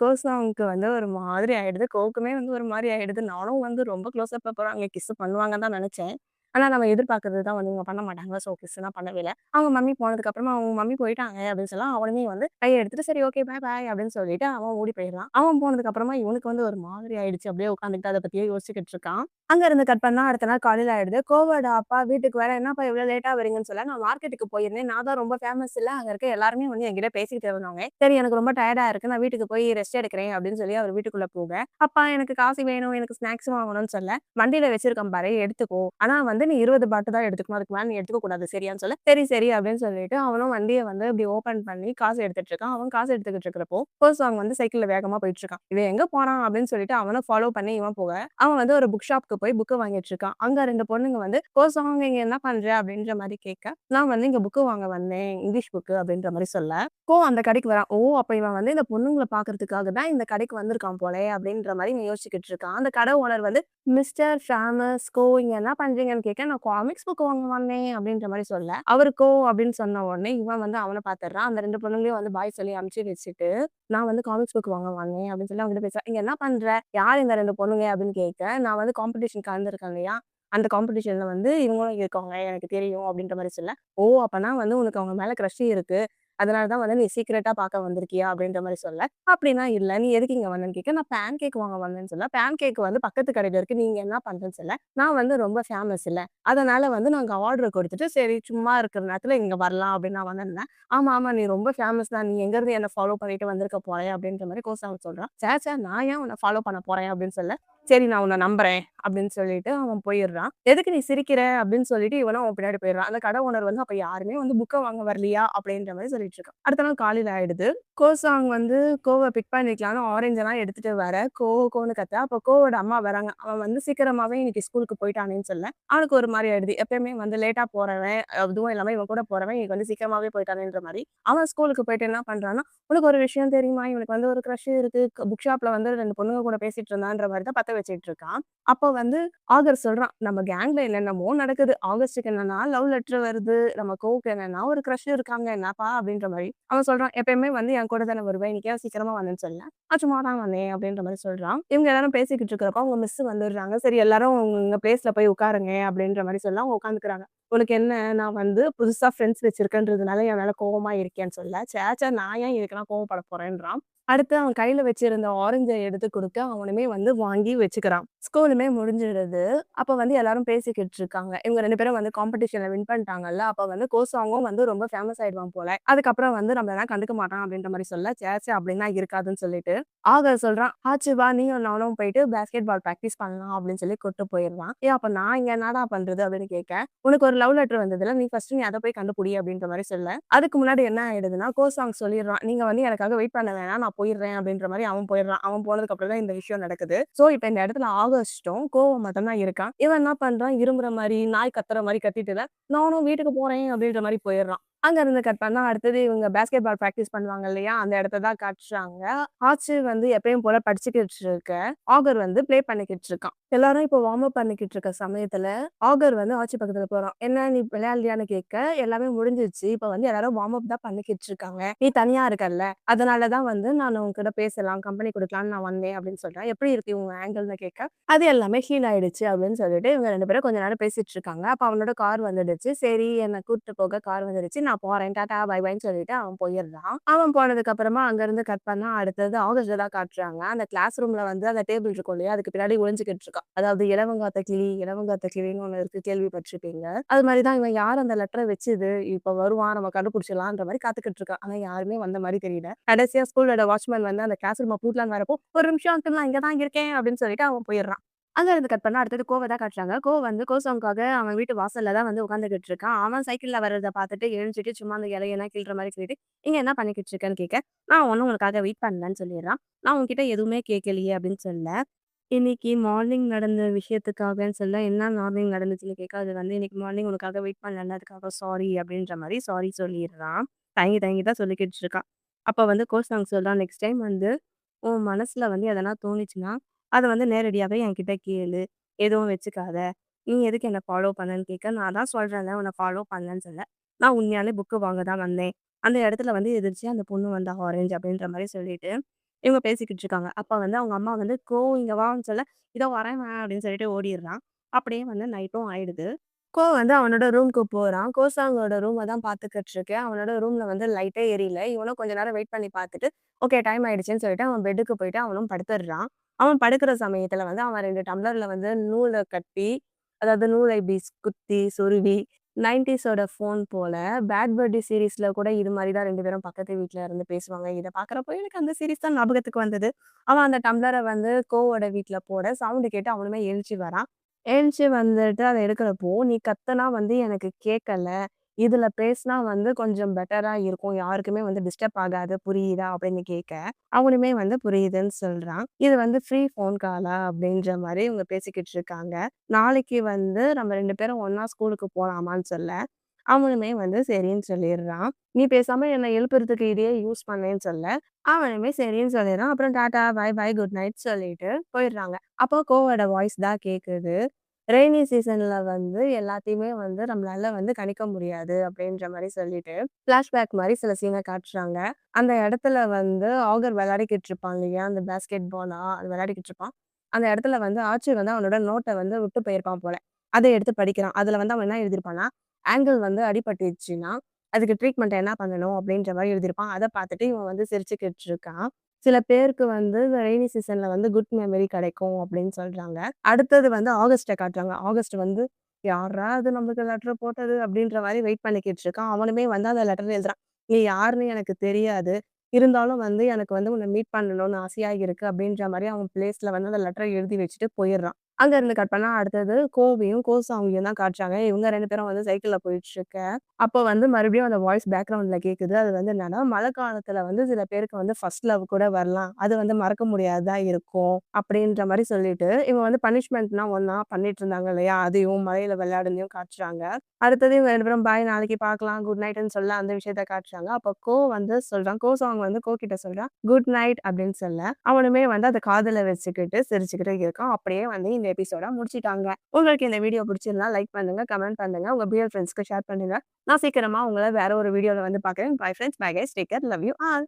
கோசாங்க்கு ஒரு மாதிரி ஆயிடுது. கோவுக்குமே ஒரு மாரி ஆயிடுது. நானும் ரொம்ப க்ளோஸ் அப்ல போறாங்க. கிஸ் பண்ணுவாங்கன்னு தான் நெனச்சேன். ஆனா நம்ம எதிர்பார்க்கிறது தான் இவங்க பண்ண மாட்டாங்க. ஸோ கிஸ்லாம் பண்ணவே இல்ல. அவங்க மம்மி போனதுக்கு அப்புறமா அவங்க மம்மி போயிட்டாங்க அப்படின்னு சொல்ல, அவனுமே கைய எடுத்துட்டு சரி ஓகே பாய் பாய் அப்படின்னு சொல்லிட்டு அவன் ஓடி போயிடுறான். அவன் போனதுக்கு அப்புறமா இவனுக்கு ஒரு மாதிரி ஆயிடுச்சு. அப்படியே உட்காந்துக்கிட்டு அத பத்தியே யோசிச்சுக்கிட்டு இருக்கான். அங்க இருந்து கட் பண்ணா அடுத்த நாள் காலையில ஆயிடுது. கோவோட அப்பா வீட்டுக்கு வர என்னப்பா இவ்வளோ லேட்டா வரீங்கன்னு சொல்ல, நான் மார்க்கெட்டுக்கு போயிருந்தேன். நான் தான் ரொம்ப ஃபேமஸ் இல்ல. அங்க இருக்க எல்லாருமே என்கிட்ட பேசிக்கிட்டு இருந்தாங்க. சரி எனக்கு ரொம்ப டயர்டா இருக்கு. நான் வீட்டுக்கு போய் ரெஸ்ட் எடுக்கிறேன் அப்படின்னு சொல்லி அவர் வீட்டுக்குள்ள போக, அப்பா எனக்கு காசு வேணும். எனக்கு ஸ்நாக்ஸ் வாங்கணும்னு சொல்ல, வண்டியில வச்சிருக்கேன் பாரு எடுத்துக்கோ. ஆனா நீ 20 பாட்டு தான் எடுத்துக்கணும். அதுக்கு மேல நீ எடுத்துக்க கூடாது. சரியான்னு சொல்ல, சரி, சரி அப்படின்னு சொல்லிட்டு அவனும் வண்டிய இப்படி ஓப்பன் பண்ணி காசு எடுத்துட்டு இருக்கான். அவன் காசு எடுத்துக்கிட்டு இருக்கிறப்போ, ஃபர்ஸ்ட் சைக்கிள்ல வேகமா போயிட்டு இருக்கான். இவன் எங்க போறான் அப்படின்னு சொல்லிட்டு அவன ஃபாலோ பண்ணி இவன் போக, அவன் ஒரு புக் ஷாப்க்கு போய் புக் வாங்கிட்டு இருக்கான். அங்க 2 பொண்ணுங்க "கோசாங் இங்க என்ன பண்ற?" அப்படின்ற மாரி கேட்க, "நான் இங்க புக் வாங்க வந்தேன். இங்கிலீஷ் புக்" அப்படின்ற மாரி சொல்ல, அந்த கடைக்கு வரான். ஓ! அப்ப இவன் இந்த பொண்ணுங்கள பார்க்கறதுக்காக தான் இந்த கடைக்கு வந்திருக்கான் போலயே அப்படின்ற மாரி இவன் யோசிச்சுக்கிட்டு இருக்கான். அந்த கடை ஓனர் மிஸ்டர் ஃபேமஸ் கோ இங்க என்ன பண்றீங்கன்னு கேட்க, "நான் காமிக்ஸ் புக் வாங்க வந்தேன்" அப்படின்ற மாரி சொல்ல, அவரு கோ அப்படின்னு சொன்ன உடனே இவன் அவன பார்த்துடுறான். அந்த 2 பொண்ணுங்களையும் பாய் சொல்லி அனுப்பிச்சு வச்சுட்டு, "நான் காமிக்ஸ் புக் வாங்க வந்தேன்" அப்படின்னு சொல்லி அவங்ககிட்ட பேசுறேன். "இங்க என்ன பண்ற? யார் இந்த 2 பொண்ணுங்க?" அப்படின்னு கேட்க, "நான் காம்படிஷன் கலந்துருக்கேன் இல்லையா? அந்த காம்படிஷன்ல இவங்களும் இருக்காங்க. எனக்கு தெரியும்" அப்படின்ற மாரி சொல்ல, "ஓ! அப்பன்னா உனக்கு அவங்க மேல கிரஷ் இருக்கு. அதனால தான் நீ சீக்ரெட்டா பார்க்க வந்திருக்கியா?" அப்படின்ற மாரி சொல்ல, "அப்படிலாம் இல்ல. நீ எதுக்கு இங்க வந்தன்னு?" கேட்க, "நான் பேன் கேக் வாங்க வந்தேன்னு" சொல்ல, "பேன் கேக் பக்கத்து கடையில இருக்கு. நீ இங்க என்ன பண்றேன்னு" சொல்ல, "நான் ரொம்ப ஃபேமஸ் இல்ல. அதனால நான் அங்க ஆர்டர் குடுத்துட்டு, சரி சும்மா இருக்கிற நேரத்துல இங்க வரலாம் அப்படின்னு நான் வந்திருந்தேன்." "ஆமா, ஆமா. நீ ரொம்ப ஃபேமஸ் தான். நீ எங்க இருந்து என்ன ஃபாலோ பண்ணிட்டு வந்திருக்க போற?" அப்படின்ற மாரி கோசாமி சொல்றான். "ச்சே! ச்சே! நான் ஏன் உன்ன ஃபாலோ பண்ண போறேன்?" அப்படின்னு சொல்ல, "சரி நான் உன்ன நம்புறேன்" அப்படின்னு சொல்லிட்டு அவன் போயிடுறான். "எதுக்கு நீ சிரிக்கிற?" அப்படின்னு சொல்லிட்டு இவனும் அவன் பின்னாடி போயிடுறான். அந்த கடை ஓனர் அப்ப யாருமே புக்க வாங்க வரலையா? அப்படின்ற மாரி சொல்லிட்டு இருக்கான். அடுத்த நாள் காலையில ஆயிடுது. கோசாங் கோவ பிக் பண்ணிக்கலாம்னு ஆரஞ்ச் எல்லாம் எடுத்துட்டு வர, கோன்னு கத்த. அப்ப கோவோட அம்மா வராங்க. அவன் சீக்கிரமாவே இன்னைக்கு ஸ்கூலுக்கு போயிட்டானேன்னு சொல்ல, அவனுக்கு ஒரு மாரி ஆயிடுது. எப்பயுமே லேட்டா போறவன், அதுவும் இல்லாம இவன் கூட போறவன் இன்னைக்கு சீக்கிரமாவே போயிட்டானேன்ற மாரி. அவன் ஸ்கூலுக்கு போயிட்டு என்ன பண்றான்னா, "உனக்கு ஒரு விஷயம் தெரியுமா? இவனுக்கு ஒரு கிரஷ் இருக்கு. புக் ஷாப்ல 2 பொண்ணுங்க கூட பேசிட்டு இருந்தான்ற" மாரி தான் பத்த வச்சுட்டு இருக்கான். அப்போ ஆகர் சொல்றான், "நம்ம கேங்ல என்னென்னமோ நடக்குது. ஆகஸ்ட்க்கு என்னன்னா லவ் லெட்டர் வருது. நம்ம கோவுக்கு என்னன்னா ஒரு கிரஷ் இருக்காங்க. என்னப்பா?" அப்படின்ற மாரி. அவன் சொல்றான், "எப்பயுமே என் கூட தானே வருவ. இன்னைக்கு ஏன் சீக்கிரமா வந்தேன்னு" சொல்ல, "நான் சும்மா தான் வந்தேன்" அப்படின்ற மாரி சொல்றான். இவங்க எல்லாரும் பேசிக்கிட்டு இருக்கிறப்போ அவங்க மிஸ் வந்துடுறாங்க. சரி எல்லாரும் உங்க பிளேஸ்ல போய் உட்காருங்க அப்படின்ற மாரி சொல்ல அவங்க உட்காந்துக்கிறாங்க. "உனக்கு என்ன? நான் புதுசா ஃப்ரெண்ட்ஸ் வச்சிருக்கேன்றதுனால என் மேல கோவமா இருக்கியான்னு" சொல்ல, "ச்சே ச்சே நான் ஏன் இதுக்கெல்லாம் கோவப்பட போறேன்றான்." அடுத்து அவன் கையில வச்சிருந்த ஆரஞ்ச எடுத்து குடுக்க, அவனுமே வாங்கி வச்சுக்கிறான். ஸ்கூலுமே முடிஞ்சிடுது. அப்ப எல்லாரும் பேசிக்கிட்டு இருக்காங்க. இவங்க 2 பேரும் காம்படிஷன்ல வின் பண்ணிட்டாங்கல்ல. அப்ப கோசாங்கும் ரொம்ப ஃபேமஸ் ஆயிடுவான் போல. அதுக்கப்புறம் நம்மளலாம் கண்டுக்க மாட்டான் அப்படின்ற மாரி சொல்ல, "ச்சே ச்சே அப்படிலாம் இருக்காதுன்னு" சொல்லிட்டு, ஆகர் சொல்றான், "ஆச்சு வா நீயும் நானும் போயிட்டு பாஸ்கெட் பால் பிராக்டிஸ் பண்ணலாம்" அப்படின்னு சொல்லி கூட்டு போயிருவான். "ஏய் அப்ப நான் இங்க என்னடா பண்றது?" அப்படின்னு கேட்க, "உனக்கு ஒரு லவ் லெட்டர் வந்ததுல்ல, நீ ஃபர்ஸ்ட் அத போய் கண்டுபுடி" அப்படின்ற மாரி சொல்ல, அதுக்கு முன்னாடி என்ன ஆயிடுதுன்னா, கோசாங் சொல்லிடுறான், "நீங்க எனக்காக வெயிட் பண்ண வேணாம். நான் போயிடுறேன்" அப்படின்ற மாரி அவன் போயிடுறான். அவன் போனதுக்கு அப்புறம் தான் இந்த விஷயம் நடக்குது. சோ இப்ப இந்த இடத்துல ஆகஸ்டும் கோவம் மட்டும் தான் இருக்கான். இவன் என்ன பண்றான், இருமுற மாரி, நாய் கத்துற மாரி கத்திட்டு, "நானும் வீட்டுக்கு போறேன்" அப்படின்ற மாரி போயிடுறான். அங்க இருந்து கட் பண்ணா அடுத்தது இவங்க பாஸ்கெட் பால் பிராக்டிஸ் பண்ணுவாங்க இல்லையா? அந்த இடத்த தான் காட்டுறாங்க. ஆச்சு எப்பயும் போல படிச்சுக்கிட்டு இருக்க, ஆகர் ப்ளே பண்ணிக்கிட்டு இருக்கான். எல்லாரும் இப்போ வார்ம் அப் பண்ணிக்கிட்டு இருக்க சமயத்துல, ஆகர் ஆச்சி பக்கத்துல போறான். "என்ன நீ விளையாடலையான்னு?" கேட்க, "எல்லாமே முடிஞ்சிருச்சு. இப்ப எல்லாரும் வார்ம் அப் தான் பண்ணிக்கிட்டு இருக்காங்க. நீ தனியா இருக்கல்ல. அதனால தான் நான் உன்கிட்ட பேசலாம், கம்பெனி குடுக்கலாம்னு நான் வந்தேன்" அப்படின்னு சொல்றான். "எப்படி இருக்கு உங்க ஆங்கிள்ன்னு?" கேட்க, "அது எல்லாமே ஹீல் ஆயிடுச்சு" அப்படின்னு சொல்லிட்டு இவங்க 2 பேரும் கொஞ்ச நேரம் பேசிட்டு இருக்காங்க. அப்ப அவனோட கார் வந்துடுச்சு. சரி என்ன கூட்டிட்டு போக கார் வந்துடுச்சு. நான் நான் போறேன். டாடா, பை பைன்னு சொல்லிட்டு அவன் போயிடுறான். அவன் போனதுக்கு அப்புறமா அங்கருந்து கட் பண்ணா அடுத்தது ஆகஸ்ட்ட தான் காட்டுறாங்க. அந்த கிளாஸ் ரூம்ல வந்து அந்த டேபிள் இருக்கும் இல்லையா? அதுக்கு பின்னாடி ஒளிஞ்சுகிட்டு இருக்கான். அதாவது இலவங்காத்த கிளி, இலவங்காத்த கிளின்னு ஒண்ணு இருக்கு கேள்விப்பட்டுருப்பீங்க. அது மாரி தான் இவன் யார் அந்த லெட்டர வச்சது, இப்ப வருவான் நம்ம கண்டுபிடிச்சிடலான்ற மாரி காத்துக்கிட்டு இருக்கான். ஆனா யாருமே வந்த மாரி தெரியல. கடைசியா ஸ்கூலோட வாட்ச்மேன் வந்து அந்த கிளாஸ் ரூம பூட்டலான்னு வரப்போ, "ஒரு நிமிஷம் அங்கிள் நான் இங்க தான் இருக்கேன்" அப்படின்னு சொல்லிட்டு அவன் போயிடுறான். அங்க இருந்து கட் பண்ணா அடுத்தது கோவ தான் காட்டுறாங்க. கோ வந்து கோசாங்க்காக அவன் வீட்டு வாசல்ல தான் வந்து உட்காந்துக்கிட்டு இருக்கான். அவன் சைக்கிள்ல வர்றத பார்த்துட்டு எழுந்துட்டு சும்மா அந்த இலையெல்லாம் கிள்ற மாரி சொல்லிட்டு, "இங்க என்ன பண்ணிக்கிட்டு இருக்கன்னு?" கேட்க, "நான் ஒண்ணும் உனக்காக வெயிட் பண்ணலன்னு" சொல்லிடுறான். "நான் உன்கிட்ட எதுவுமே கேட்கலையே" அப்படின்னு சொல்ல, இன்னைக்கு மார்னிங் நடந்த விஷயத்துக்காகன்னு சொல்ல, "என்ன மார்னிங் நடந்துச்சுன்னு?" கேட்க, "அது வந்து இன்னைக்கு மார்னிங் உனக்காக வெயிட் பண்ணல அதுக்காக சாரி" அப்படின்ற மாரி சாரி சொல்லிடுறான். தயங்கி தயங்கி தான் சொல்லிக்கிட்டு இருக்கான். அப்ப வந்து கோசாங் சொல்றான், "நெக்ஸ்ட் டைம் வந்து உன் மனசுல வந்து எதனா தோணுச்சுன்னா, அத வந்து நேரடியாவே என்கிட்ட கேளு. எதுவும் வச்சுக்காத. நீ எதுக்கு என்ன ஃபாலோ பண்ணன்னு கேட்க, நான் தான் சொல்றேன்ல உன்ன ஃபாலோ பண்ணலன்னு சொல்ல. நான் உண்மையாலே புக்கு வாங்க தான் வந்தேன். அந்த இடத்துல வந்து எதிர்ச்சியா அந்த பொண்ணு வந்தா ஆரஞ்ச் அப்படின்ற மாரி சொல்லிட்டு, இவங்க பேசிக்கிட்டு இருக்காங்க. அப்ப வந்து அவங்க அம்மா வந்து இங்க வான்னு சொல்ல, இதோ வரேன் அப்படின்னு சொல்லிட்டு ஓடிர்றான். அப்படியே வந்து நைட்டும் ஆயிடுது. வந்து அவனோட ரூம்க்கு போறான். கோசாங்கோட ரூம தான் பார்த்துக்கிட்டு இருக்கேன். அவனோட ரூம்ல வந்து லைட்டே எரியல. இவனும் கொஞ்ச நேரம் வெயிட் பண்ணி பார்த்துட்டு, ஓகே டைம் ஆயிடுச்சுன்னு சொல்லிட்டு அவன் பெட்டுக்கு போயிட்டு அவனும் படுத்துடுறான். அவன் படுக்கிற சமயத்துல வந்து அவன் 2 டம்ளர்ல வந்து நூல கட்டி, அதாவது நூலை இப்படி குத்தி, சொருவி 90ஸோட ஃபோன் போல பேட் பர்டி சீரிஸ்ல கூட இது மாரி தான் 2 பேரும் பக்கத்து வீட்ல இருந்து பேசுவாங்க. இத பார்க்குறப்போ எனக்கு அந்த சீரிஸ் தான் ஞாபகத்துக்கு வந்தது. அவன் அந்த டம்ளர வந்து கோவோட வீட்ல போட சவுண்ட் கேட்டு அவனுமே எழுந்துச்சு வரான். எழுந்துச்சு வந்துட்டு அத எடுக்கிறப்போ, "நீ கத்துனா வந்து எனக்கு கேட்கல. இதுல பேசினா வந்து கொஞ்சம் பெட்டரா இருக்கும். யாருக்குமே வந்து டிஸ்டர்ப் ஆகாது. புரியுதா?" அப்படின்னு கேட்க, அவனுமே வந்து புரியுதுன்னு சொல்றான். இது வந்து ஃப்ரீ ஃபோன் காலா அப்படின்ற மாரி இவங்க பேசிக்கிட்டு இருக்காங்க. நாளைக்கு வந்து நம்ம 2 பேரும் ஒண்ணா ஸ்கூலுக்கு போலாமான்னு சொல்ல, அவனுமே வந்து சரின்னு சொல்லிடுறான். "நீ பேசாம என்ன எழுப்புறதுக்கு இதையே யூஸ் பண்ணேன்னு" சொல்ல, அவனுமே சரின்னு சொல்லிடுறான். அப்புறம் tata, bye bye, good night சொல்லிட்டு போயிடுறாங்க. அப்போ கோவோட வாய்ஸ் தான் கேட்குது. ரெய்னி சீசன்ல வந்து எல்லாத்தையுமே வந்து நம்மளால வந்து கணிக்க முடியாது அப்படின்ற மாரி சொல்லிட்டு, ஃப்ளாஷ்பேக் மாரி சில சீன காட்டுறாங்க. அந்த இடத்துல வந்து ஆகர் விளையாடிக்கிட்டு இருப்பான் இல்லையா? அந்த பாஸ்கெட் பாலா அது விளையாடிக்கிட்டு இருப்பான். அந்த இடத்துல வந்து ஆர்ச்சர் வந்து அவனோட நோட்ட வந்து விட்டு போயிருப்பான் போல. அத எடுத்து படிக்கிறான். அதுல வந்து அவன் என்ன எழுதியிருப்பான்னா, ஆங்கிள் வந்து அடிபட்டுருச்சுன்னா, அதுக்கு ட்ரீட்மெண்ட் என்ன பண்ணணும் அப்படின்ற மாரி எழுதியிருப்பான். அத பார்த்துட்டு இவன் வந்து சிரிச்சுக்கிட்டு இருக்கான். சில பேருக்கு வந்து இந்த ரெய்னி சீசன்ல வந்து குட் மெமரி கிடைக்கும் அப்படின்னு சொல்றாங்க. அடுத்தது வந்து ஆகஸ்ட்ட காட்டுறாங்க. ஆகஸ்ட் வந்து யார்ரா அது நம்மளுக்கு லெட்டர் போட்டது அப்படின்ற மாரி வெயிட் பண்ணிக்கிட்டு இருக்கான். அவனுமே வந்து அந்த லெட்டர் எழுதுறான். நீ யாருன்னு எனக்கு தெரியாது. இருந்தாலும் வந்து எனக்கு வந்து உன்ன மீட் பண்ணணும்னு ஆசையா இருக்கு அப்படின்ற மாரி அவன் பிளேஸ்ல வந்து அந்த லெட்டர எழுதி வச்சுட்டு போயிடுறான். அங்க இருந்து கட் பண்ணா அடுத்தது கோவியும், கோசாங்கியும் தான் காட்டுறாங்க. இவங்க 2 பேரும் வந்து சைக்கிள்ல போயிட்டுருக்க. அப்போ வந்து மறுபடியும் அந்த வாய்ஸ் பேக்கிரவுண்ட்ல கேட்குது. அது வந்து என்னன்னா, மழை காலத்துல வந்து சில பேருக்கு வந்து ஃபர்ஸ்ட் லவ் கூட வரலாம். அது வந்து மறக்க முடியாததா இருக்கும். அப்படின்ற மாரி சொல்லிட்டு, இவன் வந்து பனிஷ்மென்ட்லாம் ஒண்ணா பண்ணிட்டு இருந்தாங்க இல்லையா? அதையும் மழையில விளையாடுனதையும் காட்டுறாங்க. அடுத்தது இவங்க 2 பேரும் பாய் நாளைக்கு பார்க்கலாம். குட் நைட்ன்னு சொல்ல அந்த விஷயத்த காட்டுறாங்க. அப்போ வந்து சொல்றான். சாங் வந்து கிட்ட சொல்றான். குட் நைட் அப்படின்னு சொல்ல, அவனுமே வந்து அத காதுல வச்சுக்கிட்டு சிரிச்சுக்கிட்டு இருக்கான். அப்படியே வந்து இந்த எபிசோட முடிச்சுட்டாங்க. உங்களுக்கு இந்த வீடியோ பிடிச்சிருந்தா லைக் பண்ணுங்க, கமெண்ட் பண்ணுங்க. உங்க பிஎல் ஃப்ரெண்ட்ஸ்க்கு ஷேர் பண்ணுங்க. நான் சீக்கிரமா உங்கள வேற ஒரு வீடியோல வந்து பார்க்குறேன். Bye friends. Bye guys. Take care. Love you all.